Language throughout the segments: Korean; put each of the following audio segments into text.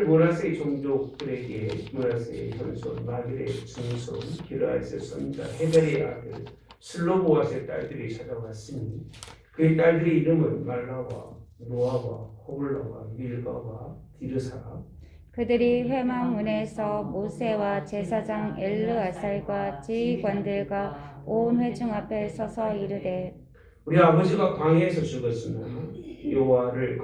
므낫세의 종족들에게 므낫세의 현손, 마길의 중손, 기르앗의 손자, 헤벨의 아들, 슬로보앗의 딸들이 찾아왔으니 그의 딸들의 이름은 말라와 노아와 호글라와 밀가와 디르사라. 그들이 회막문에서 모세와 제사장 엘르아살과 지휘관들과 온 회중 앞에 서서 이르되 우리 아버지가 광야에서 죽었으나 여호와를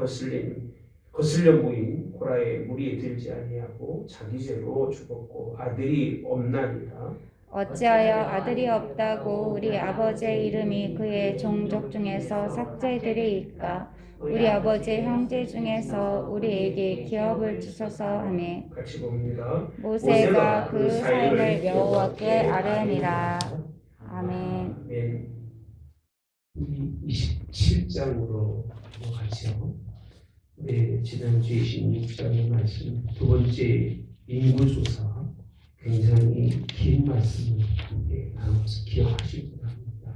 거슬려 모인 고라의 무리에 들지 아니하고 자기 죄로 죽었고 아들이 없나니라. 어찌하여 아들이 없다고 우리 아버지의 이름이 그의 종족 중에서 삭제되리이까? 우리 아버지의 형제 중에서 우리에게 기업을 주소서 하매 같이 봅니다. 모세가 그 사임을 여호와께 아뢰니라. 아멘. 아멘. 27장으로 넘어가죠. 우리 지난주에 26장의 말씀 두 번째 인구조사 굉장히 긴 말씀을 함께 나눠서 기억하시기 바랍니다.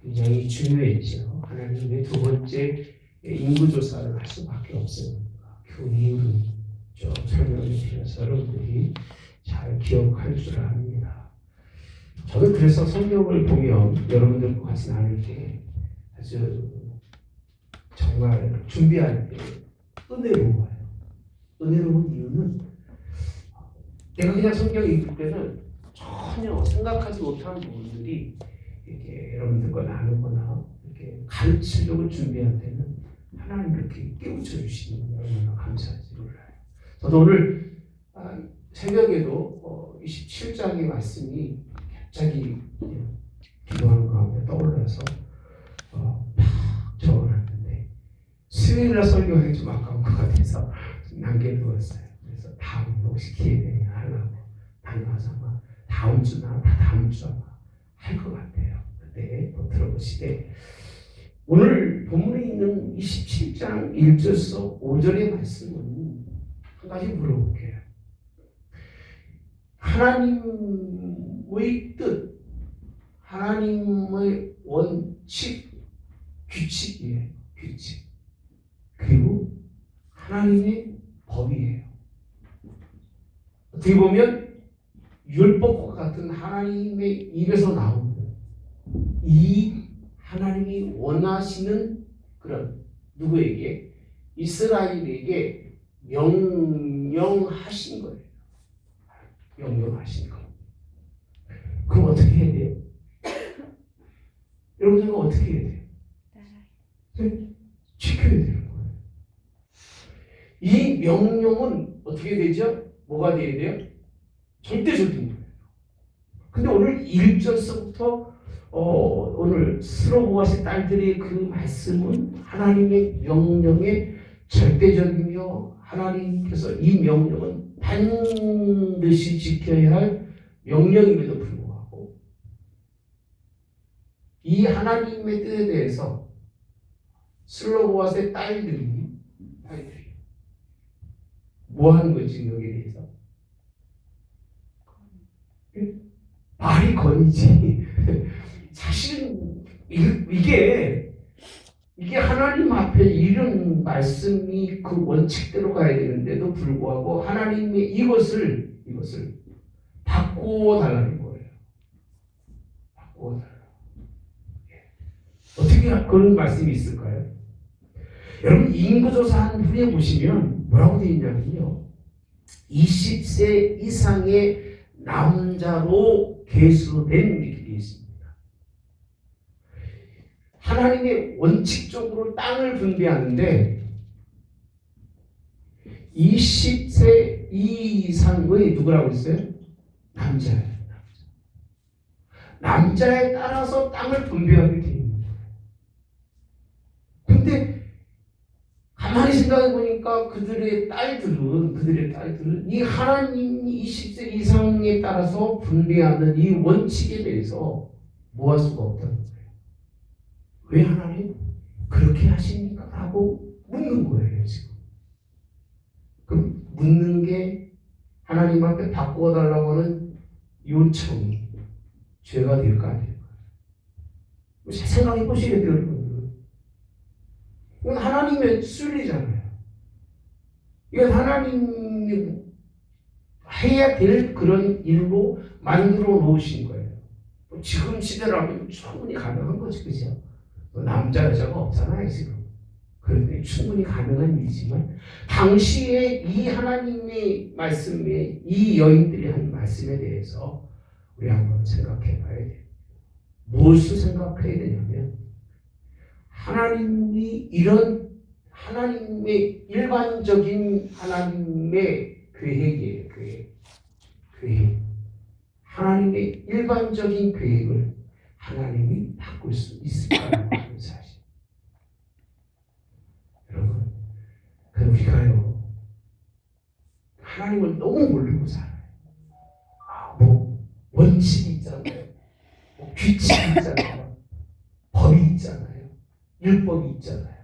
굉장히 중요했죠. 하나님의 두 번째 인구조사를 할 수밖에 없어요. 그 이유를 좀 설명해 주셔서 여러분들이 잘 기억할 줄 압니다. 저는 그래서 성경을 보면 여러분들과 같이 나눌 때 아주 정말 준비할 때 은혜로워요. 은혜로운 이유는 내가 그냥 성경을 읽을 때는 전혀 생각하지 못한 부분들이 이렇게 여러분들과 나누거나 이렇게 가르치려고 준비할 때는 하나님 이렇게 깨우쳐 주시는 거 얼마나 감사한지 몰라요. 저도 오늘 새벽에도 27장의 말씀이 갑자기 기도하는 가운데 떠올라서 막 적어놨는데 수요일날 설교하기 좀 아까운 것 같아서 남겨두었어요. 그래서 다음 혹시 기회 되면 하려고 다녀와서 아마 다음 주나 다음 주 아마 할 것 같아요. 그때 또 들어보시되 오늘 본문에 있는 27장 1절에서 5절의 말씀은 한 가지 물어볼게요. 하나님의 뜻, 하나님의 원칙, 규칙이에요. 규칙. 그리고 하나님의 법이에요. 어떻게 보면 율법과 같은 하나님의 입에서 나오는 이 하나님이 원하시는 그런 누구에게? 이스라엘에게 명령하신 거예요. 명령하신 거. 그럼 어떻게 해야 돼요? 여러분들은 어떻게 해야 돼요? 지켜야 되는 거예요. 이 명령은 어떻게 되죠? 뭐가 돼야 돼요? 절대적인 거예요. 근데 오늘 1절서부터 오늘 스로보아스의 딸들의 그 말씀은 하나님의 명령의 절대적이며 하나님께서 이 명령은 반드시 지켜야 할 명령임에도 불구하고 이 하나님의 뜻에 대해서 슬로보아스의 딸들이 뭐 하는 거지 여기에 대해서? 말이 건이지. 사실은 이게 하나님 앞에 이런 말씀이 그 원칙대로 가야 되는데도 불구하고 하나님이 이것을 바꾸어 달라는 거예요. 바꾸어 달라. 어떻게 그런 말씀이 있을까요? 여러분 인구조사한 후에 보시면 뭐라고 되어 있냐면요. 20세 이상의 남자로 계수된 이렇게 되어 있습니다. 하나님의 원칙적으로 땅을 분배하는데 20세 이상의 누구라고 했어요? 남자예요. 남자에 따라서 땅을 분배하게 되어 있는 거예요. 근데 가만히 생각해 보니까 그들의 딸들은 이 하나님이 20세 이상에 따라서 분배하는 이 원칙에 대해서 뭐 할 수가 없다는 거예요. 왜 하나님 그렇게 하십니까? 라고 묻는 거예요, 지금. 그럼 묻는 게 하나님 앞에 바꾸어 달라고 하는 요청이 죄가 될까 안 될까? 생각해 보시게 돼요, 여러분. 이건 하나님의 순리잖아요. 이건 하나님이 해야 될 그런 일로 만들어 놓으신 거예요. 지금 시대라면 충분히 가능한 거지, 그죠? 남자 여자가 없잖아요 지금. 그런데 충분히 가능한 일이지만 당시에 이 하나님의 말씀에 이 여인들이 한 말씀에 대해서 우리 한번 생각해 봐야 돼요. 무엇을 생각해야 되냐면 하나님이 이런 하나님의 일반적인 하나님의 계획이에요. 계획. 하나님의 일반적인 계획을 하나님이 바꿀 수 있을까라는 사실. 여러분, 우리가요 하나님을 너무 모르고 살아요. 뭐 원칙이 있잖아요. 뭐 규칙이 있잖아요. 법이 있잖아요. 율법이 있잖아요.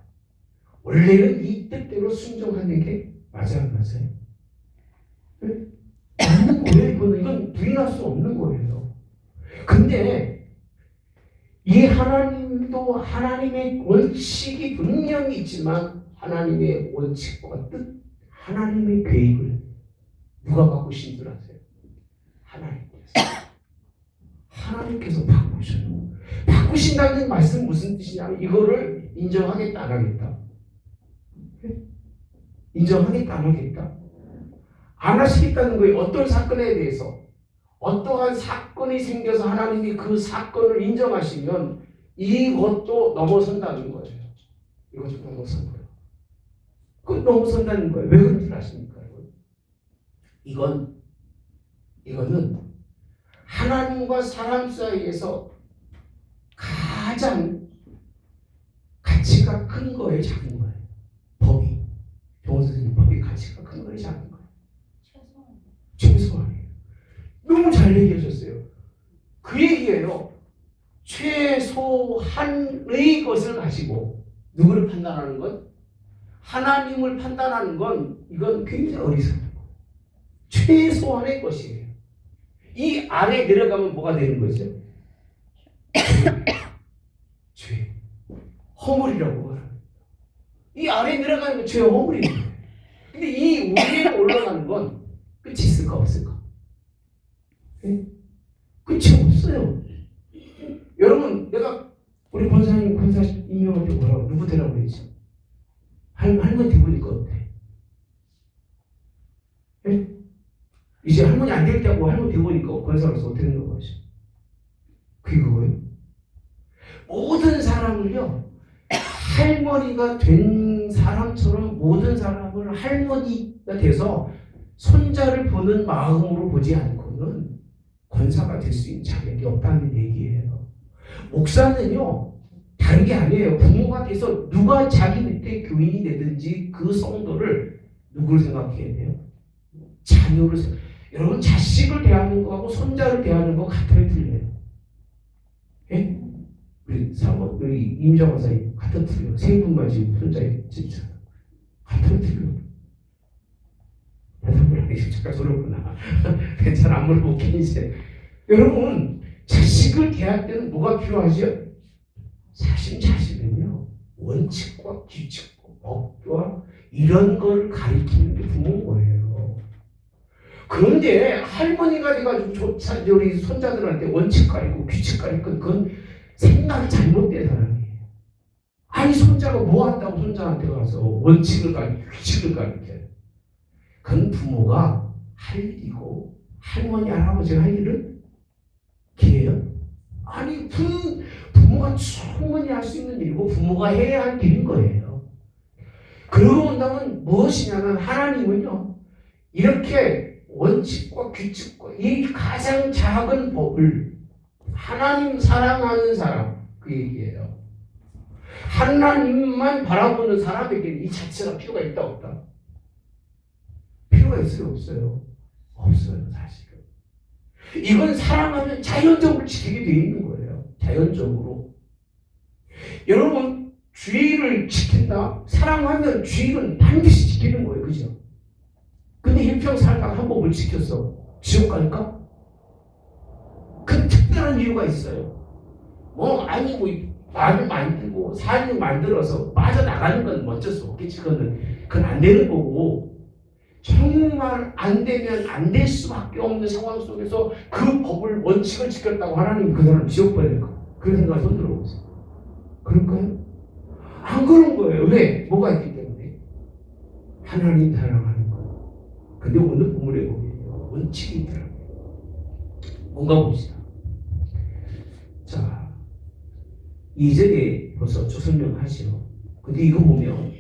원래는 이 뜻대로 순종하는 게 맞아요, 맞아요? 네? 맞는 거예요. 이건 부인할 수 없는 거예요. 근데 이 하나님도 하나님의 원칙이 분명히 있지만 하나님의 원칙과 뜻, 하나님의 계획을 누가 바꾸신 줄 아세요? 하나님께서 바꾸셔요. 바꾸신다는 말씀 무슨 뜻이냐면 이거를 인정하겠다 안 하겠다? 인정하겠다 안 하겠다? 안 하시겠다는 거예요. 어떤 사건에 대해서 어떠한 사건이 생겨서 하나님이 그 사건을 인정하시면 이것도 넘어선다는 거예요. 이것도 넘어선 거예요. 그 넘어선다는 거예요. 왜 그런 줄 아십니까? 이거는 하나님과 사람 사이에서 가장 가치가 큰 거예요, 작은 거예요. 법이. 정원 선생님, 법이 가치가 큰 거예요, 작은 거예요. 최소한이에요. 너무 잘 얘기하셨어요. 그 얘기예요. 최소한의 것을 가지고 누구를 판단하는 것? 하나님을 판단하는 건 이건 굉장히 어리석은 거예요. 최소한의 것이에요. 이 아래 내려가면 뭐가 되는 거죠? 죄. 허물이라고 말합니다. 이 아래 내려가는 건 죄와 허물입니다. 근데 이 위에 올라가는 건 끝이 있을까 없을까? 네? 끝이 없어요. 여러분, 내가 우리 권사님, 권사 임명한테 뭐라고 누구 되라고 그랬죠? 할머니 보니까 어때? 네? 이제 할머니 안 되겠다고 할머니 보니까 권사로서 어떻게 되는 거죠? 그게 그거예요. 모든 사람을요, 할머니가 된 사람처럼 모든 사람을 할머니가 돼서 손자를 보는 마음으로 보지 않고는 권사가 될 수 있는 자격이 없다는 얘기예요. 목사는요, 다른 게 아니에요. 부모가 돼서 누가 자기 밑에 교인이 되든지 그 성도를 누구를 생각해야 돼요? 자녀를 생각해요. 여러분, 자식을 대하는 거하고 손자를 대하는 거 같아요, 틀려요? 예? 우리 사모, 우리 임정화 사님 같은 틀려요. 세 분만 지금 손자에 진짜 같은 틀려요. 대답을 하기 잠깐 소리구나. 괜찮아, 안 물어볼게 이제. 여러분, 자식을 대할 때는 뭐가 필요하죠? 사실 자식은요, 원칙과 규칙과 법과 이런 걸 가리키는 게 부모인 거예요. 그런데 할머니가 돼가지고 우리 손자들한테 원칙 가리고 규칙 가리고 그건 생각이 잘못된 사람이에요. 아니, 손자가 뭐 한다고 손자한테 가서 원칙을 가리고 규칙을 가리켜요. 그건 부모가 할 일이고 할머니, 할아버지가 할 일은 기회요? 아니, 부모가 충분히 할 수 있는 일이고 부모가 해야 할 일인 거예요. 그러고 본다면 무엇이냐면 하나님은요, 이렇게 원칙과 규칙과 이 가장 작은 법을 하나님 사랑하는 사람, 그 얘기예요. 하나님만 바라보는 사람에게는 이 자체가 필요가 있다 없다? 필요가 있어요 없어요? 없어요 사실은. 이건 사랑하면 자연적으로 지키게 되어 있는 거예요. 자연적으로. 여러분, 주의를 지킨다? 사랑하면 주의는 반드시 지키는 거예요. 그죠? 근데 일평 살다가 한 법을 지켰어. 지옥 갈까? 그 특별한 이유가 있어요. 아니 말을 만들고 사람을 만들어서 빠져나가는 건 어쩔 수 없겠지. 그건 안 되는 거고. 정말 안 되면 안 될 수밖에 없는 상황 속에서 그 법을 원칙을 지켰다고 하나님 그 사람 지옥 보낼까? 그런 생각을 손 들어보세요. 그럴까요? 안 그런 거예요. 왜? 뭐가 있기 때문에? 하나님 사랑하는 거예요. 근데 오늘 본문에 보면 원칙이 있더라고요. 뭔가 봅시다. 자, 2절에 벌써 설명하시죠. 근데 이거 보면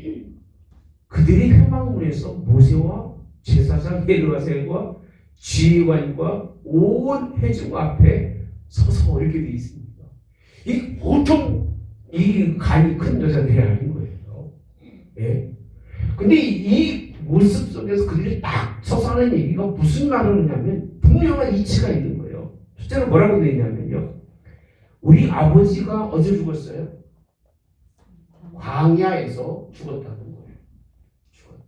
그들이 회막문에서 모세와 제사장 엘르아살과 지휘관과 온 회중 앞에 서서 이렇게 되어 있습니다. 이 보통 이 간이 큰 여자들이 아닌 거예요. 예. 근데 이 모습 속에서 그들이 딱 서서 하는 얘기가 무슨 말을 하냐면 분명한 이치가 있는 거예요. 실제로 뭐라고 되어 있냐면요. 우리 아버지가 어디서 죽었어요? 광야에서 죽었다는 거예요. 죽었다.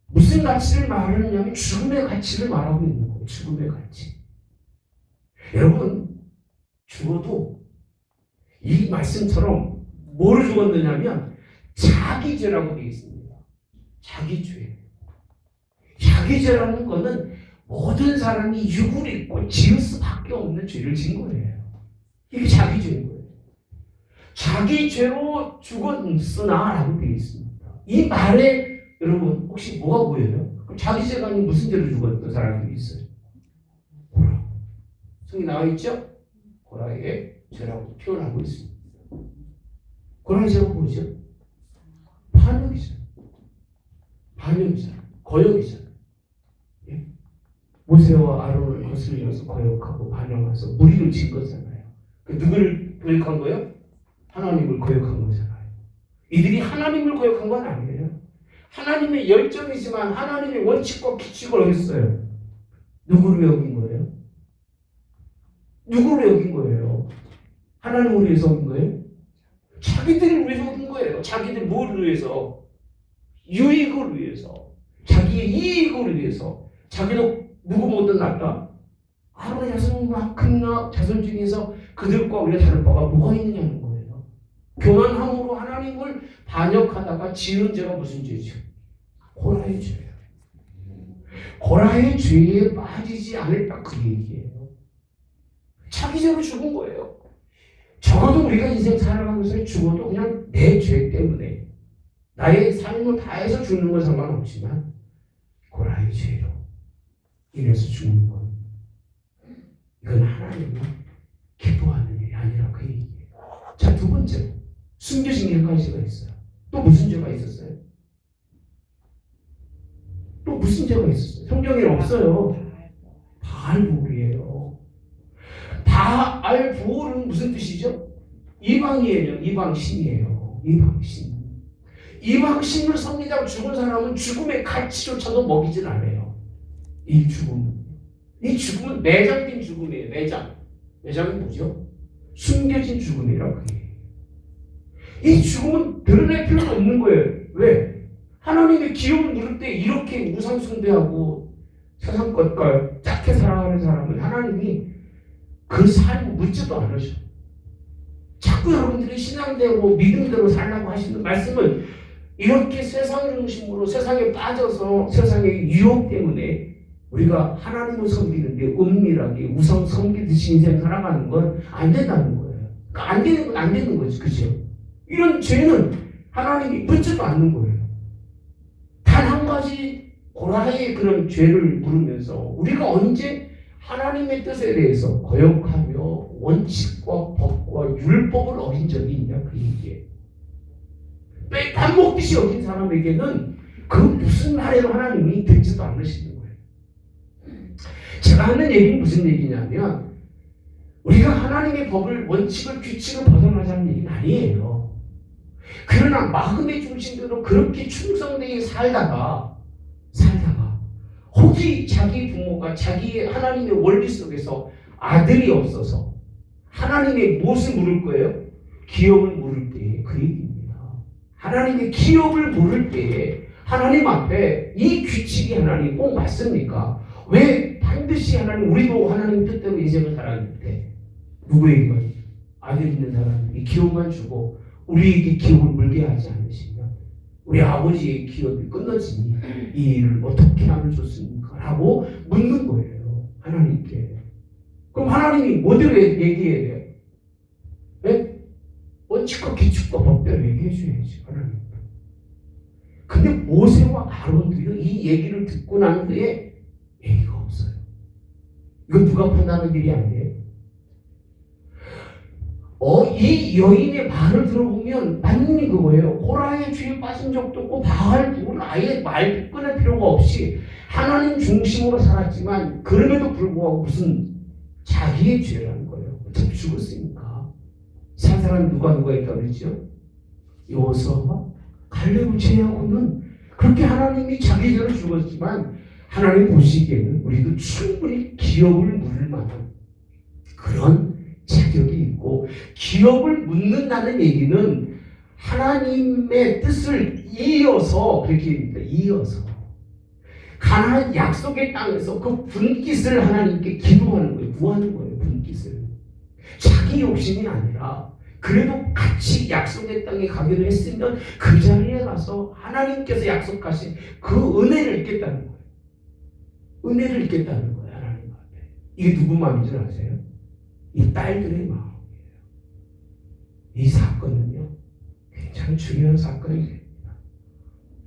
무슨 가치를 말하느냐면 죽음의 가치를 말하고 있는 거예요. 죽음의 가치. 여러분 죽어도 이 말씀처럼 뭐를 죽었느냐면 자기 죄라고 되어 있습니다. 자기 죄. 자기 죄라는 거는 모든 사람이 육을 입고 지을 수밖에 없는 죄를 지은 거예요. 이게 자기 죄인 거예요. 자기 죄로 죽었으나 라고 되어 있습니다. 이 말에 여러분 혹시 뭐가 보여요? 그럼 자기 죄가 아닌 무슨 죄로 죽었던 사람들이 있어요? 고라. 성이 나와 있죠? 고라의 죄라고 표현하고 있습니다. 고라의 죄가 뭐죠? 반역이잖아요. 반역이잖아요. 거역이잖아요. 예? 모세와 아론을 거슬리면서 거역하고 반역해서 무리를 진 거잖아요. 그 누구를 거역한 거예요? 하나님을 거역한 거잖아요. 이들이 하나님을 거역한 건 아니에요. 하나님의 열정이지만 하나님의 원칙과 규칙을 어겼어요. 누구를 여긴 거예요? 누구를 여긴 거예요? 하나님을 위해서 어긴 거예요? 자기들을 위해서 어긴 거예요. 자기들 뭐를 위해서? 유익을 위해서. 자기의 이익을 위해서. 자기도 누구 못든 낫다? 아론의 자손만큼이나 자손 중에서 그들과 우리가 다를 바가 뭐가 있느냐는 거예요. 교만함으로 하나님을 반역하다가 지은 죄가 무슨 죄죠? 고라의 죄예요. 고라의 죄에 빠지지 않을까 그 얘기예요. 자기 죄로 죽은 거예요. 적어도 우리가 인생 살아가면서 죽어도 그냥 내 죄 때문에 나의 삶을 다해서 죽는 건 상관없지만 고라의 죄로 인해서 죽는 건 이건 하나님이 기뻐하는 일이 아니라 그 얘기예요. 자, 두 번째 숨겨진 게 한 가지가 있어요. 또 무슨 죄가 있었어요? 또 무슨 죄가 있었어요? 성경에 없어요. 바알부올이에요. 바알부올은 무슨 뜻이죠? 이방이에요. 이방신이에요. 이방신. 이방신을 섬기다가 죽은 사람은 죽음의 가치조차도 먹이질 않아요. 이 죽음은 매장된 죽음이에요. 매장이 뭐죠? 숨겨진 죽음이라고 해요. 이 죽음은 드러낼 필요가 없는 거예요. 왜? 하나님의 기업을 누릴 때 이렇게 우상 숭배하고 세상 것과 작게 살아가는 사람은 하나님이 그 삶을 묻지도 않으셔. 자꾸 여러분들이 신앙대로 믿음대로 살라고 하시는 말씀은 이렇게 세상 중심으로 세상에 빠져서 세상의 유혹 때문에 우리가 하나님을 섬기는데 은밀하게 우상 섬기듯이 인생 살아가는 건 안 된다는 거예요. 그러니까 안 되는 건 안 되는 거지, 그죠? 이런 죄는 하나님이 묻지도 않는 거예요. 단 한 가지 고라의 그런 죄를 물으면서 우리가 언제 하나님의 뜻에 대해서 거역하며 원칙과 법과 율법을 어긴 적이 있냐 그 얘기예요. 밥 먹듯이 어긴 사람에게는 그 무슨 말에도 하나님이 듣지도 않으시는 거예요. 제가 하는 얘기는 무슨 얘기냐면 우리가 하나님의 법을 원칙을 규칙을 벗어나자는 얘기는 아니에요. 그러나 마음의 중심대로 그렇게 충성되게 살다가 혹시 자기 부모가 자기의 하나님의 원리 속에서 아들이 없어서 하나님의 무엇을 물을 거예요? 기업을 물을 때 그 얘기입니다. 하나님의 기업을 물을 때 하나님 앞에 이 규칙이 하나님 꼭 맞습니까? 왜 반드시 하나님 우리도 하나님 뜻대로 인생을 살았는데 누구에게 아들 있는 사람이 기업만 주고 우리에게 기업을 물게 하지 않으시면 우리 아버지의 기업이 끊어지니 이 일을 어떻게 하면 좋습니까? 라고 묻는 거예요. 하나님께. 그럼 하나님이 뭐대로 얘기해야 돼요? 네? 원칙과 규칙과 법대로 얘기해 줘야지, 하나님. 근데 모세와 아론도요, 이 얘기를 듣고 난 후에 얘기가 없어요. 이거 누가 판단하는 일이 아니에요. 이 여인의 말을 들어보면 맞는 그거예요. 고라의 죄에 빠진 적도 없고 바알도 아예 말 끊을 필요가 없이 하나님 중심으로 살았지만 그럼에도 불구하고 무슨 자기의 죄라는 거예요. 어차피 죽었으니까. 산 사람 누가 있다고 그랬죠? 여호수아와 갈렙을 제외하고는 그렇게 하나님이 자기 죄로 죽었지만 하나님 보시기에는 우리도 충분히 기업을 물을 만한 그런 자격이 있고, 기업을 묻는다는 얘기는 하나님의 뜻을 이어서, 그렇게 얘기합니다. 이어서 가나안 약속의 땅에서 그 분깃을 하나님께 기도하는 거예요. 구하는 거예요. 분깃을. 자기 욕심이 아니라 그래도 같이 약속의 땅에 가기로 했으면 그 자리에 가서 하나님께서 약속하신 그 은혜를 잊겠다는 거예요. 은혜를 잊겠다는 거예요. 하나님 앞에. 이게 누구 마음인 줄 아세요? 이 딸들의 마음이에요. 이 사건은요, 굉장히 중요한 사건이 됩니다.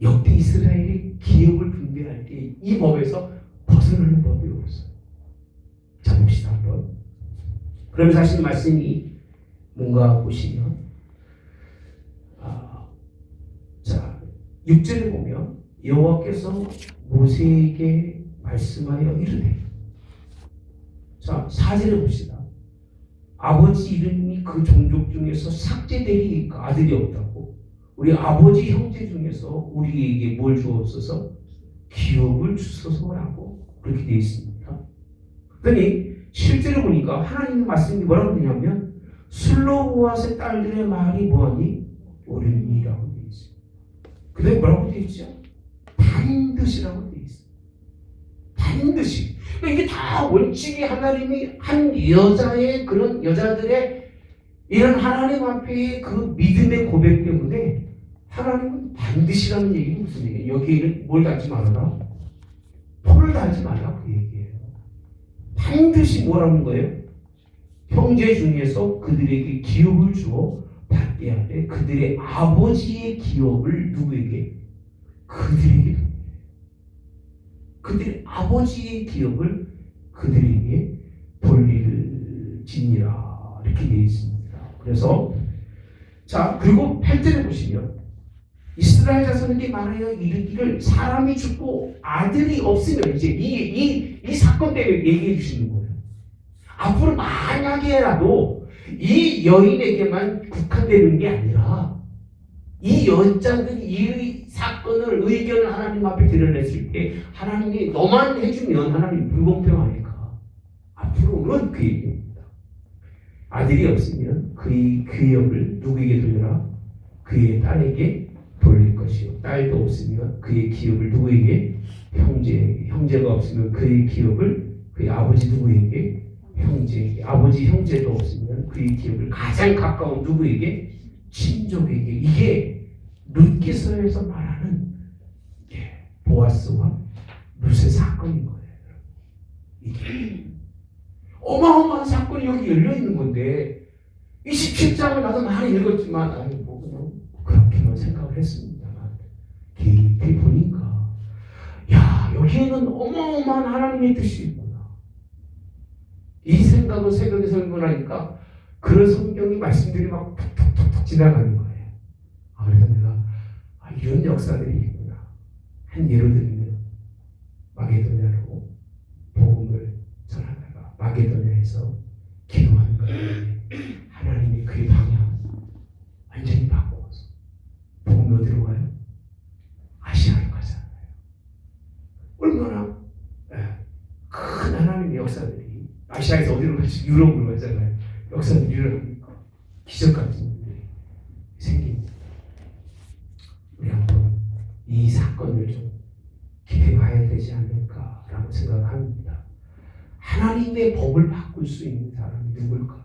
역대 이스라엘이 기업을 분배할 때 이 법에서 벗어나는 법이 없어요. 자, 봅시다 한번. 그럼 사실 말씀이 뭔가 보시면, 자, 6절에 보면 여호와께서 모세에게 말씀하여 이르되, 자, 4절에 봅시다. 아버지 이름이 그 종족 중에서 삭제되리까 아들이 없다고. 우리 아버지 형제 중에서 우리에게 뭘 주옵소서? 기업을 주소서라고 그렇게 되어 있습니다. 그러니 실제로 보니까 하나님의 말씀이 뭐라고 되냐면 슬로보앗의 딸들의 말이 뭐하니? 옳으니라고 되어 있습니다. 그 다음에 뭐라고 되어 있죠? 반드시라고 되어 있습니다. 반드시. 이게 다 원칙이 하나님이 한 여자의 그런 여자들의 이런 하나님 앞에의 그 믿음의 고백 때문에 하나님은 반드시라는 얘기는 무슨 얘기예요? 여기에는 뭘 달지 말아라? 토를 달지 말라 그 얘기예요. 반드시 뭐라는 거예요? 형제 중에서 그들에게 기업을 주어 받게 하되 그들의 아버지의 기업을 누구에게? 그들에게. 그들의 아버지의 기업을 그들에게 돌릴지니라 이렇게 되어 있습니다. 그래서 자, 그리고 8절에 보시면 이스라엘 자손에게 말하여 이르기를 사람이 죽고 아들이 없으면, 이제 이 사건 때문에 얘기해 주시는 거예요. 앞으로 만약에라도 이 여인에게만 국한되는 게 아니라 이 여자들이 이 사건을 의견을 하나님 앞에 드러냈을 때 하나님이 너만 해주면 하나님 불공평하니까 앞으로는 그 얘기입니다. 아들이 없으면 그의 기업을 누구에게 돌려라? 그의 딸에게 돌릴 것이요. 딸도 없으면 그의 기업을 누구에게? 형제에게. 형제가 없으면 그의 기업을 그의 아버지 누구에게? 형제에게. 아버지 형제도 없으면 그의 기업을 가장 가까운 누구에게? 친족에게. 이게 룻기서에서 말하는 보아스와 룻의 사건인 거예요. 이게 어마어마한 사건이 여기 열려 있는 건데 27장을 나도 많이 읽었지만 아니 뭐 그냥 그렇게만 생각을 했습니다만 깊이 보니까 야, 여기에는 어마어마한 하나님의 뜻이 있구나. 이 생각을 새벽에 설문하니까 그런 성경이 말씀들이 막 툭툭툭툭 지나가는 거예요. 그래서 내가 이런 역사들이 있구나. 한 예로 들면 마게도냐로 복음을 전하다가 마게도냐에서 기도하는 거예요. 하나님이 그의 방향 완전히 바꿔서 복음이 어디로 가요? 아시아로 가잖아요. 얼마나 큰 하나님의 역사들이 아시아에서 어디로 가지? 유럽으로 가잖아요. 역사들이 일어납니까? 기적 같은 일들이 생깁니다. 우리 한번 이 사건을 좀 깊이 봐야 되지 않을까라고 생각합니다. 하나님의 법을 바꿀 수 있는 사람이 누굴까?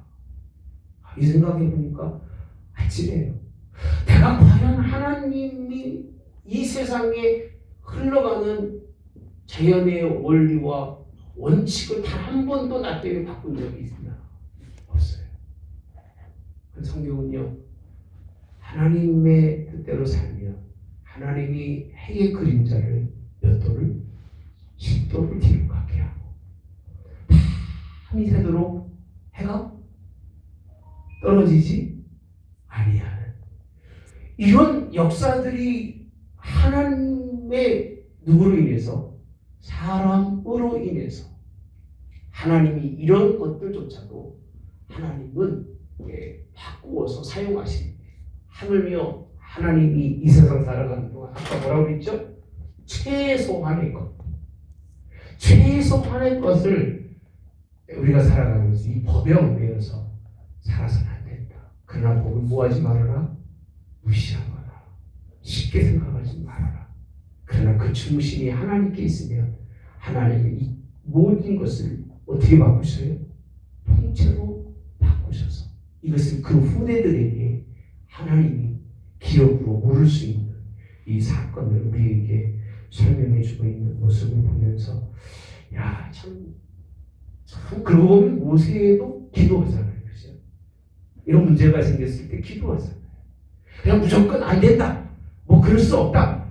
이 생각해 보니까 아찔해요. 내가 과연 하나님이 이 세상에 흘러가는 자연의 원리와 원칙을 단 한 번도 나 때문에 바꾼 적이 있나? 없어요. 그 성경은요, 하나님의 뜻대로 살면 하나님이 해의 그림자를 몇 도를? 10도를 뒤로 가게 하고 밤이 새도록 해가 떨어지지 아니하는 이런 역사들이 하나님의 누구로 인해서 사람으로 인해서 하나님이 이런 것들조차도 하나님은 바꾸어서 사용하십니다. 하물며 하나님이 이 세상 살아가는 동안 아까 뭐라고 그랬죠? 최소한의 것, 최소한의 것을 우리가 살아가면서 이 법에 얽매여서 살아서는 안 된다. 그러나 법을 뭐하지 말아라? 무시하거나 쉽게 생각하지 말아라. 그러나 그 중심이 하나님께 있으면 하나님이 이 모든 것을 어떻게 바꾸셔요? 통째로 바꾸셔서 이것을 그 후대들에게 하나님이 기억으로 물을 수 있는 이 사건을 우리에게 설명해 주고 있는 모습을 보면서 야, 참 그러고 보면 모세도 기도하잖아요. 그죠? 이런 문제가 생겼을 때 기도하잖아요. 그냥 무조건 안 된다. 뭐 그럴 수 없다.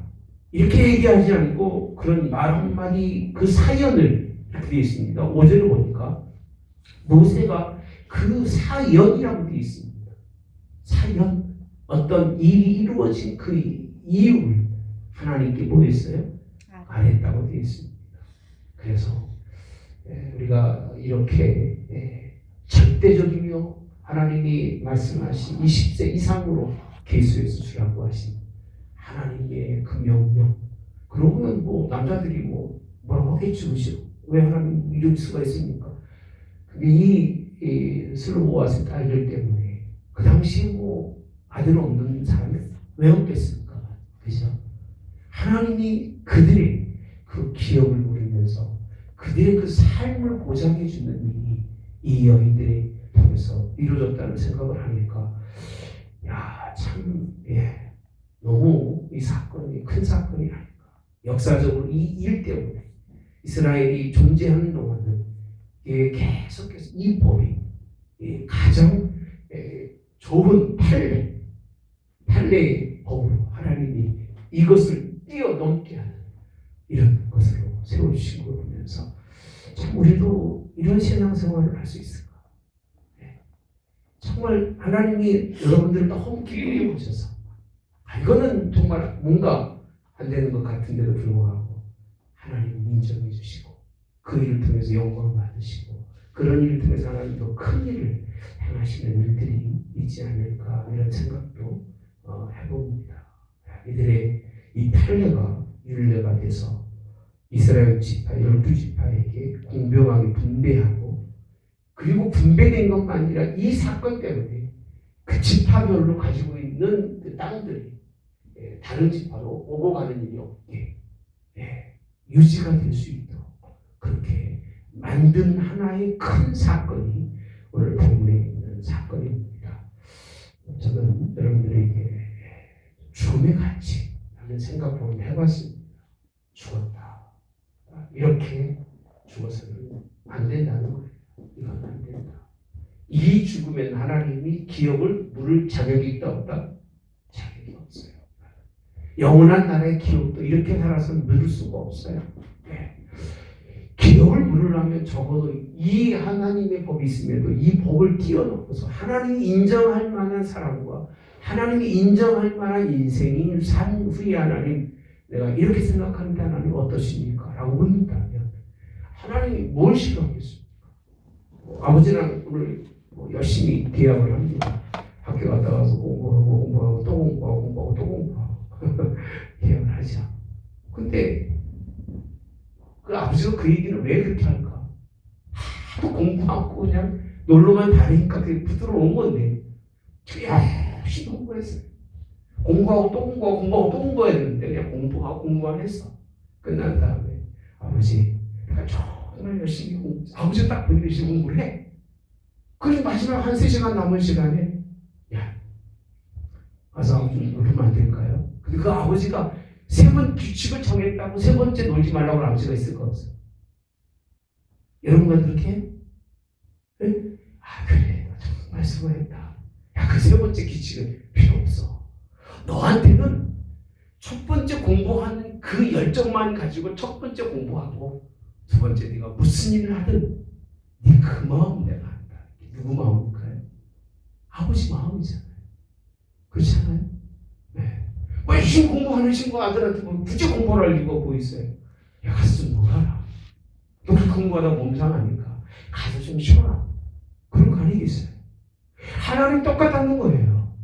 이렇게 얘기하지 않고 그런 말 한마디 그 사연을 이렇게 되어 있습니다. 5절을 보니까 모세가 그 사연이라고 되어 있습니다. 사연, 어떤 일이 이루어진 그 이유를 하나님께 뭐 했어요? 말했다고 되어 있습니다. 그래서 우리가 이렇게 절대적이며 하나님이 말씀하신 20세 이상으로 계수해서 주라고 하신 하나님의 그 명령. 그러고는 뭐 남자들이 뭐라고 하겠지, 그죠? 왜 하나님 이럴 수가 있습니까? 근데 이 슬로보아스 딸들 때문에 그 당시에 뭐 아들 없는 사람이 왜 없겠습니까? 그죠? 하나님이 그들의 그 기억을 누리면서 그들의 그 삶을 보장해 주는 일이 이 여인들의 통해서 이루어졌다는 생각을 하니까 야, 참 너무 이 사건이 큰 사건이 아닐까. 역사적으로 이 일 때문에 이스라엘이 존재하는 동안은 계속해서 이 법이 가장 좋은 판례의 법으로 하나님이 이것을 뛰어넘게 하는 이런 것으로 세워주신 걸 보면서 참 우리도 이런 신앙생활을 할 수 있을까? 정말 하나님이 여러분들을 너무 기쁘게 보셔서 이거는 정말 뭔가 안 되는 것 같은데도 불구하고 하나님이 인정해 주시고 그 일을 통해서 영광을 받으시고 그런 일을 통해서 하나님 더 큰 일을 행하시는 일들이 있지 않을까 이런 생각도 해봅니다. 이들의 이 판례가 율례가 돼서 이스라엘 지파 12지파에게 공평하게 분배하고 그리고 분배된 것만 아니라 이 사건 때문에 그 지파별로 가지고 있는 그 땅들이 다른 지파로 오고 가는 일이 없게 유지가 될 수 있도록 그렇게 만든 하나의 큰 사건이 오늘 본문에 있는 사건입니다. 저는 여러분들에게 죽음의 가치라는 생각을 한번 해봤습니다. 죽었다. 이렇게 죽어서는 안 된다는 거예요. 이건 안 된다. 이 죽음엔 하나님이 기억을 물을 자격이 있다 없다? 자격이 없어요. 영원한 나라의 기억도 이렇게 살아서는 물을 수가 없어요. 기억을 물으려면 적어도 이 하나님의 법이 있음에도 이 법을 뛰어넘어서 하나님이 인정할 만한 사람과 하나님이 인정할 만한 인생이 산 후에 하나님 내가 이렇게 생각하는데 하나님 어떠십니까? 라고 묻는다면 하나님이 뭘 싫어하겠습니까? 아버지랑 오늘 열심히 계약을 합니다. 학교 갔다 와서 공부하고 또 공부하고 또 공부하고 계약을 하죠. 근데 그 아버지가 그 얘기는 왜 그렇게 할까? 하도 공부하고 그냥 놀러만 다니니까 그게 부드러운 건데 열심히 공부했어요. 공부하고 또 공부하고 또 공부해야 되는데 그냥 공부하고 공부만 했어. 끝난 다음에 아버지 내가 정말 열심히 아버지 딱 보니 열심히 공부를 해. 그래서 마지막 한 3시간 남은 시간에 야 가서 아버지 놀면 안 될까요? 근데 그 아버지가 세 번 규칙을 정했다고 세 번째 놀지 말라고 아버지가 있을까 없어? 여러분과 그렇게 해? 네? 아 그래 정말 수고했다. 야 그 세 번째 규칙은 필요 없어. 너한테는 첫 번째 공부하는 그 열정만 가지고 첫 번째 공부하고 두 번째 네가 무슨 일을 하든 네 그 마음 내가 한다. 누구 마음일까요? 아버지 마음이잖아요. 그렇지 않아요? 네. 뭐 열심히 공부하는 친구 아들한테 뭐 굳이 공부를 할 이유가 뭐 있어요? 야 가서 좀 놀아라. 너 그렇게 공부하다 몸 상하니까 가서 좀 쉬어라. 그런 거 아니겠어요? 하나님 똑같다는 거예요.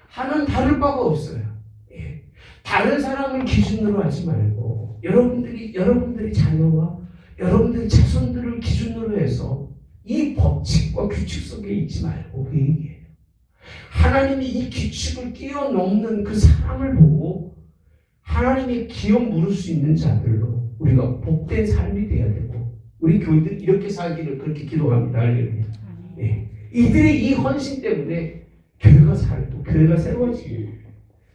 하나는 다를 바가 없어요. 예. 다른 사람을 기준으로 하지 말고 여러분들이 자녀와 여러분들의 자손들을 기준으로 해서 이 법칙과 규칙 속에 있지 말고 그 얘기예요. 하나님이 이 규칙을 뛰어넘는 그 사람을 보고 하나님의 기업 물을 수 있는 자들로 우리가 복된 삶이 되어야 되고 우리 교회들이 이렇게 살기를 그렇게 기도합니다. 할렐루야. 예. 이들의 이 헌신 때문에 교회가 살고 교회가 새로워지고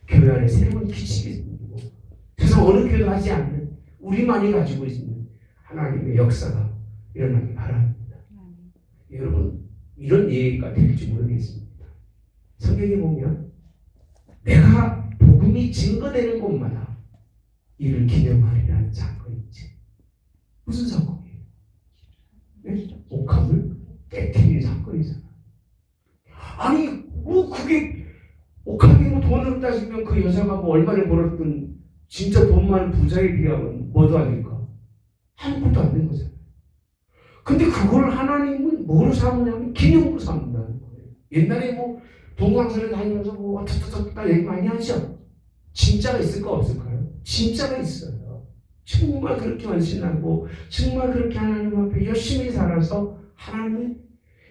교회 안에 새로운 규칙이 생기고 그래서 어느 교회도 하지 않는 우리만이 가지고 있는 하나님의 역사가 일어나기 바랍니다. 여러분 이런 예가 될지 모르겠습니다. 성경에 보면 내가 복음이 증거되는 곳마다 이를 기념하리라는 사건이 있지. 무슨 사건이에요? 네? 옥합을 깨뜨리는 사건이잖아. 아니 뭐 그게 옥합이 뭐 돈으로 따지면 그 여자가 뭐 얼마를 벌었든 진짜 돈 많은 부자에 비하면 뭐도 아닐까? 아무것도 안 된 거잖아요. 근데 그걸 하나님은 뭐로 삼느냐면 기념으로 삼는다는 거예요. 옛날에 뭐 동강산을 다니면서 뭐 어쩌다 얘기 많이 하죠. 진짜가 있을까 없을까요? 진짜가 있어요. 정말 그렇게 헌신하고 정말 그렇게 하나님 앞에 열심히 살아서 하나님의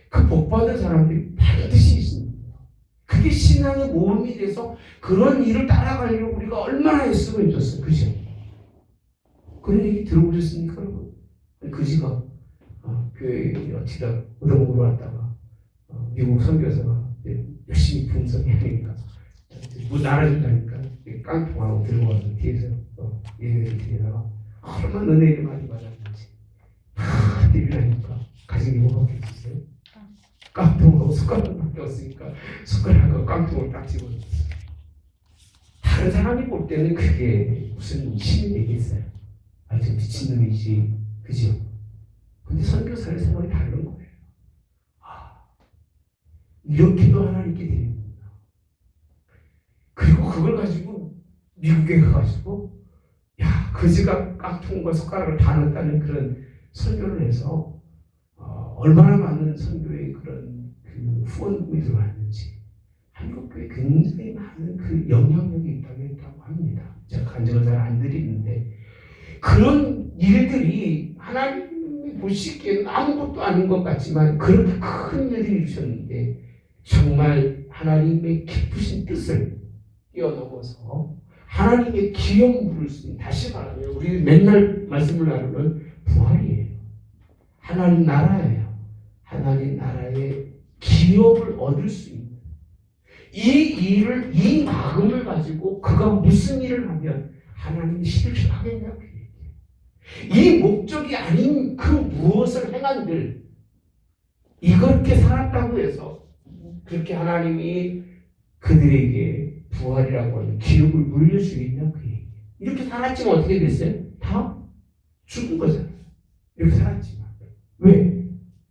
그 복받은 사람들이 반드시 있습니다. 그게 신앙의 모험이 돼서 그런 일을 따라가려고 우리가 얼마나 애쓰고 있었어요. 그죠? 그런 얘기 들어보셨습니까? 여러분? 그지가 교회에 어치다 의동으로 왔다가 미국 선교사가 열심히 분석해야니까 뭐 날아준다니까 깡통하고 들고 와서 뒤에서 예배를 드리다가 얼마나 은혜를 많이 받았는지 드리라니까 가진 게 뭐가 있었어요? 깡통하고 숟가락밖에 없으니까 숟가락하고 깡통을 딱 집어줬어요. 다른 사람이 볼 때는 그게 무슨 힘이 되겠어요? 저 미친놈이지 그죠? 근데 선교사의 생활이 다른 거예요. 이렇게도 하나님께 드립니다. 그리고 그걸 가지고 미국에 가가지고 그지가 깡통과 숟가락을 다 넣었다는 그런 선교를 해서 얼마나 많은 선교의 그런 그 후원금이 들어왔는지 한국교회 굉장히 많은 그 영향력이 있다고 합니다. 제가 간증을 잘 안 드리는데 그런 일들이 하나님이 보시기에는 아무것도 아닌 것 같지만 그렇게 큰 일을 이루셨는데 정말 하나님의 깊으신 뜻을 뛰어넘어서 하나님의 기업 물을 수 있는 다시 말하면 우리 맨날 말씀을 나누는 부활이에요. 하나님 나라예요. 하나님 나라의 기업을 얻을 수 있는 이 마음을 가지고 그가 무슨 일을 하면 하나님이 실현하겠냐 그 얘기예요. 이 목적이 아닌 그 무엇을 행한들 이렇게 살았다고 해서 그렇게 하나님이 그들에게 부활이라고 하는 기업을 물려주겠냐 그 얘기예요. 이렇게 살았지만 어떻게 됐어요? 다 죽은 거잖아요. 이렇게 살았지만 왜?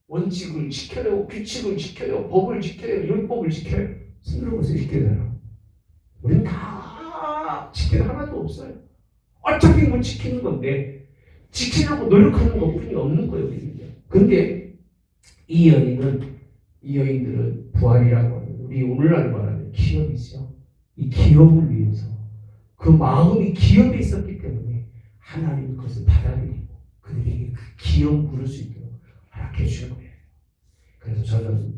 원칙을 지켜요, 규칙을 지켜요, 법을 지켜요, 율법을 지켜요. 손들어 보세요. 지키잖아. 우리는 다 지키는 하나도 없어요. 어차피 못 지키는 건데 지키려고 노력하는 것뿐이 없는 거예요. 근데 이 여인들은 부활이라고 하는 우리 오늘날 말하는 기업이죠. 이 기업을 위해서 그 마음이 기업에 있었기 때문에 하나님이 그것을 받아들이고 그들에게 그 기업 물을 수 있도록 허락해 주는 거예요. 그래서 저는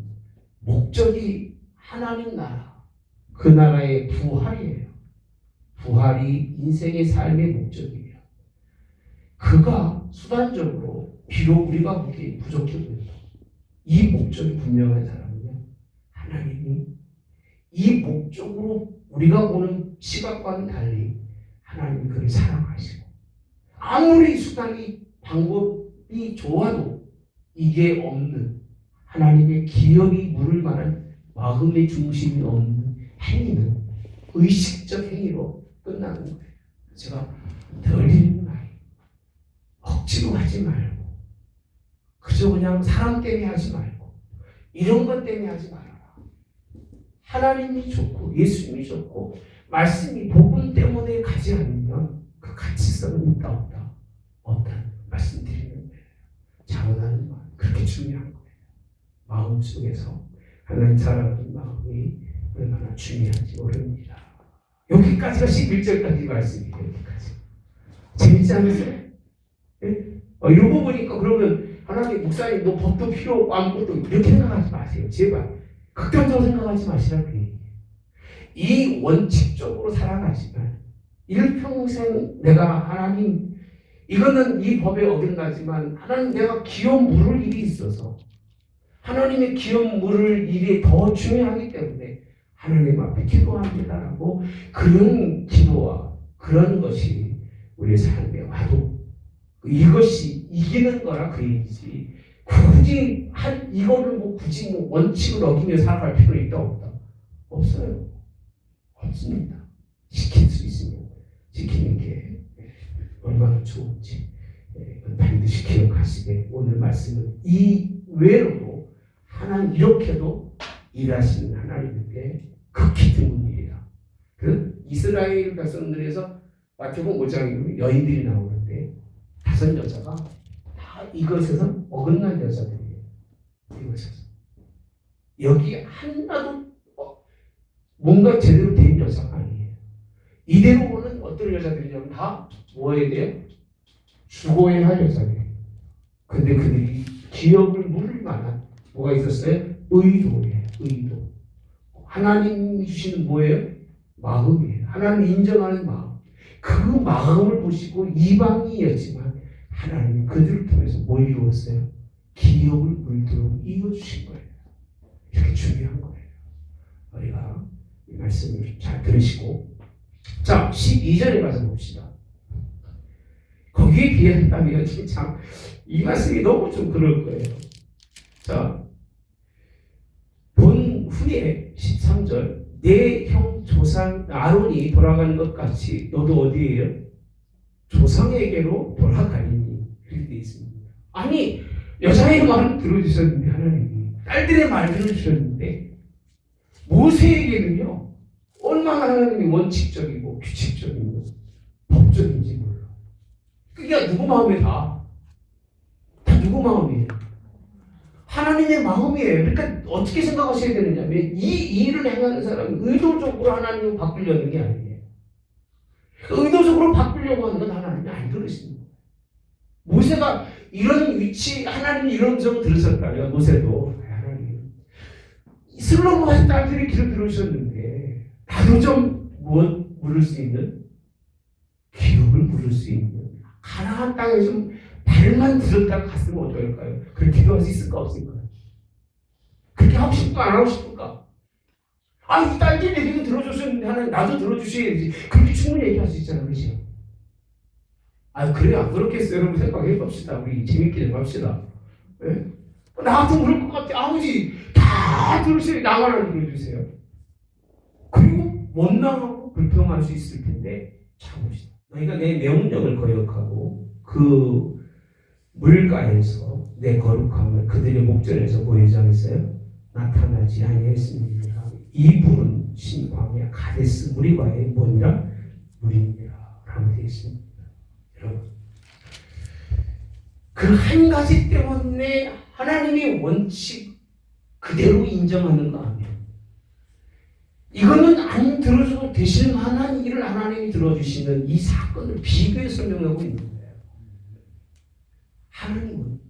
목적이 하나님 나라, 그 나라의 부활이에요. 부활이 인생의 삶의 목적이에요. 그가 수단적으로 비록 우리가 보기에 부족해도 이 목적이 분명한 사람은요, 하나님이 이 목적으로 우리가 보는 시각과는 달리 하나님이 그를 사랑하시고 아무리 수단이 방법이 좋아도 이게 없는 하나님의 기업이 물을 만한 마음의 중심이 없는 행위는 의식적 행위로 끝나는 거예요. 제가 덜리는 말 억지로 하지 말고 그저 그냥 사람 때문에 하지 말고 이런 것 때문에 하지 말아라. 하나님이 좋고 예수님이 좋고 말씀이 복음 때문에 가지 않으면 그 가치성은 있다 없다? 없다. 말씀드리는 거예요. 자원하는 마음 그렇게 중요한 거예요. 마음 속에서 하나님 사랑하는 마음이 얼마나 중요한지 모릅니다. 여기까지가 11절까지 말씀이에요. 여기까지. 재밌지 않으세요? 예? 이런 거 보니까 그러면 하나님 목사님 뭐 법도 필요 없고 아무것도 이렇게 생각하지 마세요. 제발 극단적으로 생각하지 마시라고 얘기해요. 이 원칙적으로 살아가지만 일평생 내가 하나님 이거는 이 법에 어긋나지만 하나님 내가 기업 물을 일이 있어서 하나님의 기업 물을 일이 더 중요하기 때문에 하나님 앞에 기도합니다라고 그런 기도와 그런 것이 우리의 삶에 와도 이것이 이기는 거라 그 얘기지. 굳이 이거를 뭐 굳이 뭐 원칙을 어기며 살아갈 필요 있다 없다? 없어요. 없습니다. 지킬 수 있으면 지키는 게 얼마나 좋은지 반드시 기억하시되 오늘 말씀은 이 외로도 하나님 이렇게도 일하시는 하나님께 극히 드문 일이라. 그 이스라엘 백성들에서 마태복음 5장에 여인들이 나오는데 5 여자가 다 이것에서 어긋난 여자들이에요. 이것에서 여기 하나도 뭔가 제대로 된 여자가 아니에요. 이대로 보는 어떤 여자들이냐면 다 뭐에 대해 죽어야 할 여자들이에요. 근데 그들이 기업을 물을 만한 뭐가 있었어요? 의도예요. 의도. 하나님이 주시는 뭐예요? 마음이에요. 하나님 인정하는 마음. 그 마음을 보시고 이방이었지만 하나님이 그들을 통해서 뭐 이루었어요? 기업을 물도록 이어주신 거예요. 이렇게 중요한 거예요. 우리가 이 말씀을 잘 들으시고 자 12절에 가서 봅시다. 거기에 비한다면 참 이 말씀이 너무 좀 그럴 거예요. 자 본 후에 13절 내 형 조상 아론이 돌아가는 것 같이 너도 어디에요? 조상에게로 돌아가리니 이렇게 되어 있습니다. 아니 여자의 말을 들어주셨는데 하나님이 딸들의 말을 들어주셨는데 모세에게는요 얼마나 하나님이 원칙적이고 규칙적이고 법적인지 몰라. 그게 누구 마음에 다 누구 마음이에요? 하나님의 마음이에요. 그러니까 어떻게 생각하셔야 되느냐면 이 일을 행하는 사람은 의도적으로 하나님을 바꾸려는 게 아니에요. 의도적으로 바꾸려고 하는 건 하나님이 안 들으시는 거예요. 모세가 이런 위치 하나님이 이런 점을 들으셨다면 모세도 하나님 슬로모한 딸들이 길을 들으셨는데 나도 좀 물을 수 있는 기업을 물을 수 있는 가나안 땅에 좀 발만 들었다가 갔으면 어떨까요? 그렇게 기도할 수 있을까 없을까? 그렇게 하고 싶을까 안 하고 싶을까? 이 딸들 얘기도 들어줬었는데 하나님 나도 들어주셔야지. 그렇게 충분히 얘기할 수 있잖아. 그렇죠? 그래요 안 그렇겠어요? 여러분 생각해 봅시다. 우리 재밌게 좀 합시다. 네? 나도 그럴 것 같아. 아버지 다 들으세요. 나만 안 들어주세요. 그리고 못 나가고 불평할 수 있을 텐데 참읍시다. 너희가 내 명령을 거역하고 그 물가에서 내 거룩함을 그들의 목전에서 보이지 않았어요? 나타나지 아니했습니다. 이 물은 신광야 가데스 무리바의 뭐니라? 물입니다. 라고 되어 있습니다. 여러분 그 한 가지 때문에 하나님의 원칙 그대로 인정하는 거 아니에요. 이거는 안 들어줘도 되실 만한 일을 하나님이 들어주시는 이 사건을 비교해 설명하고 있는 거예요. 하나님은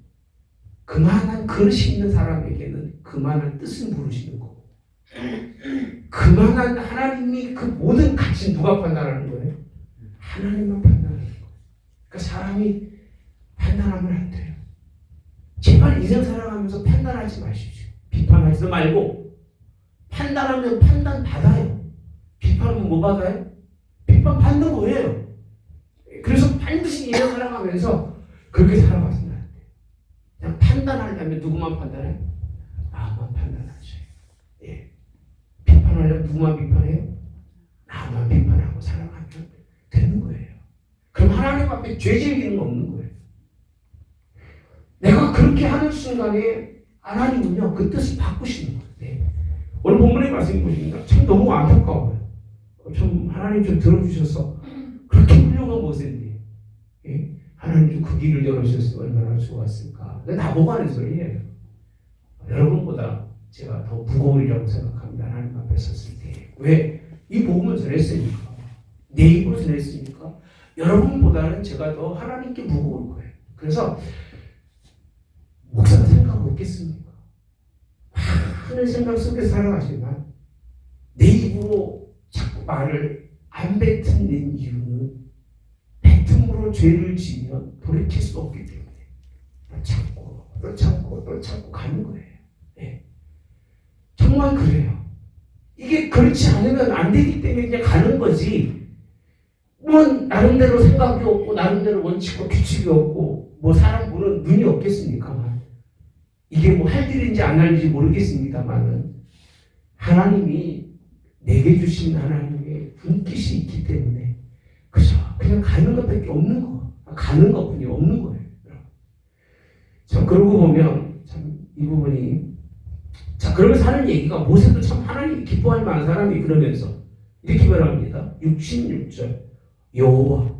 그만한 그릇이 있는 사람에게는 그만한 뜻을 부르시는 거고 그만한 하나님이 그 모든 가치는 누가 판단하는 거예요? 하나님만 판단하는 거예요. 그러니까 사람이 판단하면 안 돼요. 제발 인생 살아가면서 판단하지 마십시오. 비판하지도 말고 판단하면 판단 받아요. 비판하면 뭐 받아요? 비판 받는 거예요. 그래서 반드시 인생 살아가면서 그렇게 살아가시면 안 돼요. 그냥 판단하려면 누구만 판단해? 나만 판단하셔요. 예. 비판하려면 누구만 비판해요? 나만 비판하고 살아가면 되는 거예요. 그럼 하나님 앞에 죄 지을 건 없는 거예요. 내가 그렇게 하는 순간에 하나님은요 그 뜻을 바꾸시는 거예요. 네. 오늘 본문의 말씀을 보시니까 참 너무 안타까워요. 좀 하나님 좀 들어주셔서 그렇게 훌륭한 모습인데 예? 하나님 좀 그 길을 열어주셨으면 얼마나 좋았을까. 나보고 하는 소리예요. 여러분보다 제가 더 무거우리라고 생각합니다. 하나님 앞에 섰을 때. 왜? 이 복음을 전했으니까. 내 입으로 전했으니까 여러분보다는 제가 더 하나님께 무거울 거예요. 그래서 목사가 생각 없겠습니까? 많은 생각 속에 살아가지만 내 입으로 자꾸 말을 안 뱉는 이유는 뱉음으로 죄를 지으면 돌이킬 수 없기 때문에 또 참고 가는 거예요. 네. 정말 그래요. 이게 그렇지 않으면 안 되기 때문에 그냥 가는 거지. 뭐 나름대로 생각이 없고 나름대로 원칙과 규칙이 없고 뭐 사람 보는 눈이 없겠습니까만 이게 뭐 할 일인지 안 할 일인지 모르겠습니다만은 하나님이 내게 주신 하나님의 눈빛이 있기 때문에 그냥 가는 것밖에 없는 거. 가는 것뿐이 없는 거예요. 참 그러고 보면 참 이 부분이 자 그러면서 하는 얘기가 모세도 참 하나님이 기뻐할 만한 사람이 그러면서 이렇게 말합니다. 66절 여호와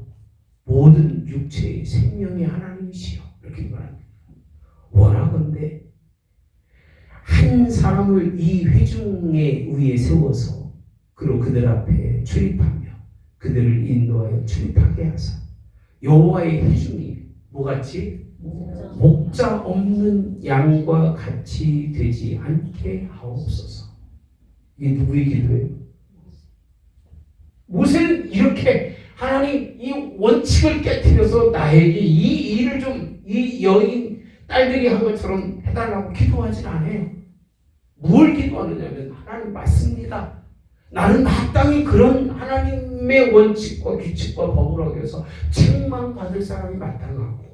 모든 육체의 생명의 하나님이시여 이렇게 말합니다. 원하건대 한 사람을 이 회중에 위에 세워서 그리고 그들 앞에 출입하며 그들을 인도하여 출입하게 하사 여호와의 회중이 뭐같이 목자 없는 양과 같이 되지 않게 하옵소서. 이게 누구의 기도예요? 모세는 이렇게 하나님 이 원칙을 깨뜨려서 나에게 이 일을 좀 이 여인 딸들이 한 것처럼 해달라고 기도하진 않아요. 뭘 기도하느냐면 하나님 맞습니다. 나는 마땅히 그런 하나님의 원칙과 규칙과 법을 어겨서 책망받을 사람이 마땅하고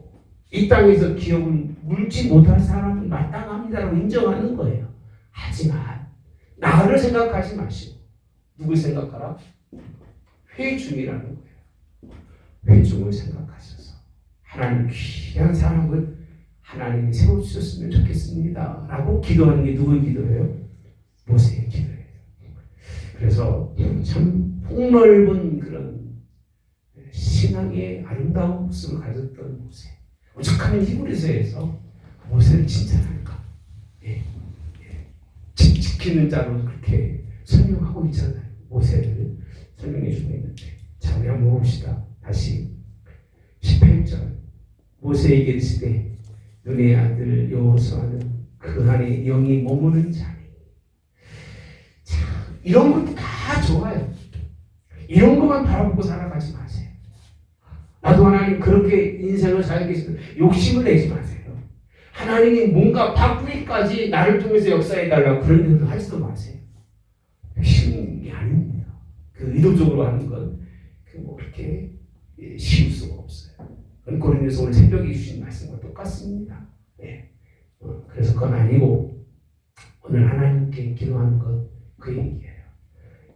이 땅에서 기업을 물지 못할 사람은 마땅합니다라고 인정하는 거예요. 하지만 나를 생각하지 마시고 누굴 생각하라? 회중이라는 거예요. 회중을 생각하셔서 하나님 귀한 사람을 하나님이 세워주셨으면 좋겠습니다 라고 기도하는 게 누구의 기도예요? 모세의 기도예요. 그래서 참 폭넓은 그런 신앙의 아름다운 모습을 가졌던 모세. 오죽하면 히브리서에서 모세를 칭찬할까? 예. 집 지키는 자로 그렇게 설명하고 있잖아요. 모세를 설명해 주고 있는데 자 우리 한번 봅시다. 다시 18절 모세에게 이르시되 눈의 아들 여호수아는 그 안에 영이 머무는 자니. 자 이런 것도 다 좋아요. 이런 것만 바라보고 살아가지 마세요. 나도 하나님 그렇게 인생을 살겠습니다. 욕심을 내지 마세요. 하나님이 뭔가 바꾸기까지 나를 통해서 역사해달라고 그런 일도 하지도 마세요. 쉬운 게 아닙니다. 그 의도적으로 하는 건 뭐 그렇게 쉬울 수가 없어요. 고린도서 오늘 새벽에 주신 말씀과 똑같습니다. 네. 그래서 그건 아니고 오늘 하나님께 기도하는 건 그 얘기예요.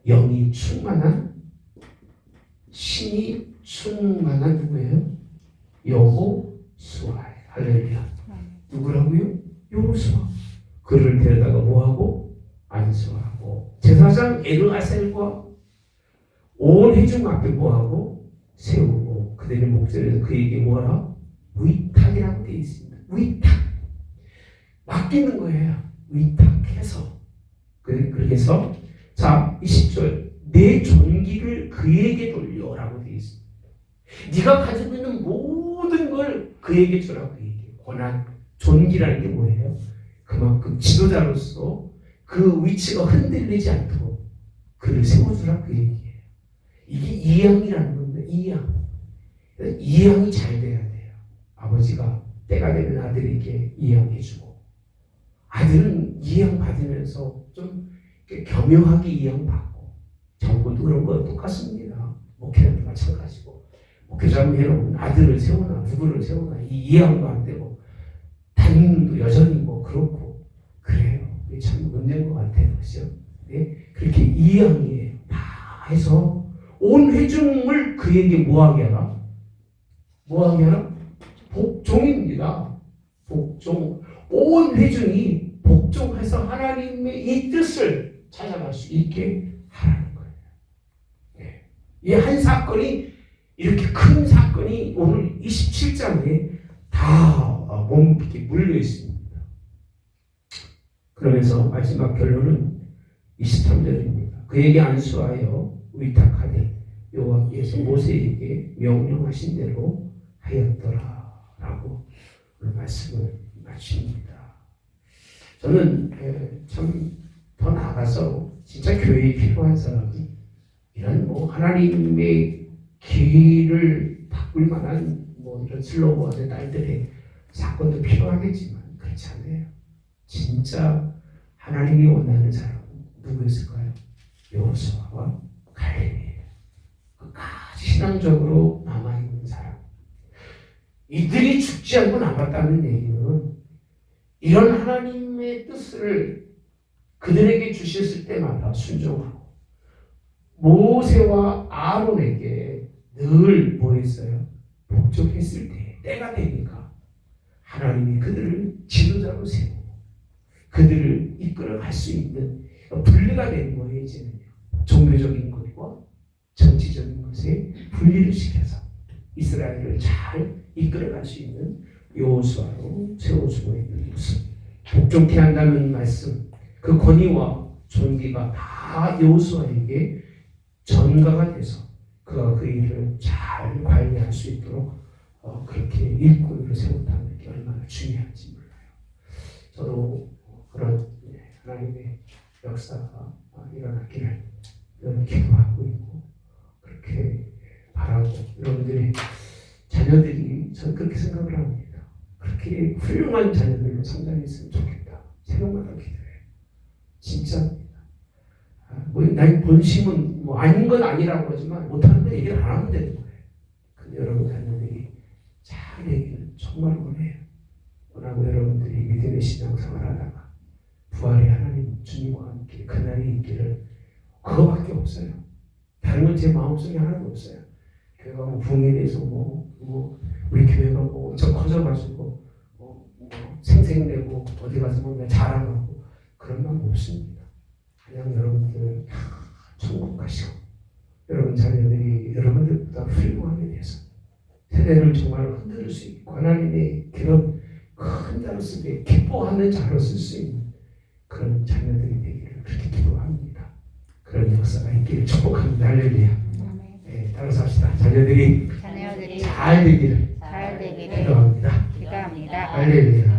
영이 충만한 신이 충만한 누구예요? 여호수아예요. 할렐루야. 누구라고요? 여호수아. 그를 데려다가 뭐하고? 안수하고 제사장 엘르아셀과 온 회중 앞에 뭐하고? 세우고 그들의 목소리에서 그에게 뭐하라? 위탁이라고 되어 있습니다. 위탁. 맡기는 거예요. 위탁해서 그렇게 해서 자 20절 내 존귀를 그에게 돌려라고 되어 있습니다. 네가 가지고 있는 모든 걸 그에게 주라고 얘기해요. 권한, 존귀라는 게 뭐예요? 그만큼 지도자로서 그 위치가 흔들리지 않도록 그를 세워주라 그 얘기예요. 이게 이양이라는 겁니다. 이양이 잘 돼야 돼요. 아버지가 때가 되면 아들에게 이양해주고 아들은 이양 받으면서 좀 교묘하게 이양 받고 정부도 그런 거 똑같습니다. 목회자도 마찬가지고 목회자면 해놓은 아들을 세우나 누구를 세우나 이해도 안 되고 담임도 여전히 뭐 그렇고 그래요. 이게 참 문제인 것 같아요. 그죠? 네? 그렇게 이해하기에 다 해서 온 회중을 그에게 뭐하게 하라? 뭐하게 하라? 복종입니다. 복종. 온 회중이 복종해서 하나님의 이 뜻을 찾아갈 수 있게 하라는 거예요. 네. 이 한 사건이 이렇게 큰 사건이 오늘 27장에 다 몸에 물려 있습니다. 그러면서 마지막 결론은 23절입니다. 그에게 안수하여 위탁하되 여호와께서 모세에게 명령하신 대로 하였더라 라고 오늘 말씀을 마칩니다. 저는 참 더 나아가서 진짜 교회에 필요한 사람이 이런 뭐 하나님의 길을 바꿀 만한 뭐 이런 슬로건의 딸들의 사건도 필요하겠지만 그렇지 않아요. 진짜 하나님이 원하는 사람은 누구였을까요? 여호수아와 갈렙이에요. 끝까지 신앙적으로 남아있는 사람. 이들이 죽지 않고 남았다는 얘기는 이런 하나님의 뜻을 그들에게 주셨을 때마다 순종하고 모세와 아론에게 늘 뭐 했어요? 복종했을 때 때가 되니까 하나님이 그들을 지도자로 세우고 그들을 이끌어갈 수 있는 분리가 되는 거예요. 이제는요. 종교적인 것과 정치적인 것에 분리를 시켜서 이스라엘을 잘 이끌어갈 수 있는 여호수아로 세워주고 있는 모습. 복종케 한다는 말씀, 그 권위와 존귀가 다 여호수아에게 전가가 돼서 그가 그 일을 잘 관리할 수 있도록 그렇게 일꾼으로 세웠다는 게 얼마나 중요한지 몰라요. 저도 그런 하나님의 역사가 일어나기를 기도하고 있고 그렇게 바라고 여러분들의 자녀들이 저는 그렇게 생각을 합니다. 그렇게 훌륭한 자녀들로 성장했으면 좋겠다. 새벽마다 기도해요. 진짜입니다. 나의 본심은 뭐 아닌 건 아니라고 하지만 못하는 건 얘기를 안 하면 되는 거예요. 근데 여러분 자녀들이 잘 얘기는 정말 원해요. 원하고 여러분들이 믿음의 신앙생활 하다가 부활의 하나님 주님과 함께 그날이 있기를 그거밖에 없어요. 다른 건 제 마음속에 하나도 없어요. 교회가 뭐 부흥에 대해서 우리 교회가 뭐 엄청 커져가지고 생생되고 어디 가서 뭐 자랑하고 그런 마음 없습니다. 그냥 여러분들 천국 가시고 여러분 자녀들이 여러분들보다 훌륭함에 대해서 세대를 정말 흔들 수 있고 하나님의 그런 큰 자로 쓰게 기뻐하는 자로 쓸 수 있는 그런 자녀들이 되기를 그렇게 기도합니다. 그런 역사가 있기를 축복합니다. 할렐루야. 네, 따라서 합시다. 자녀들이 잘 되기를 기도합니다. 할렐루야.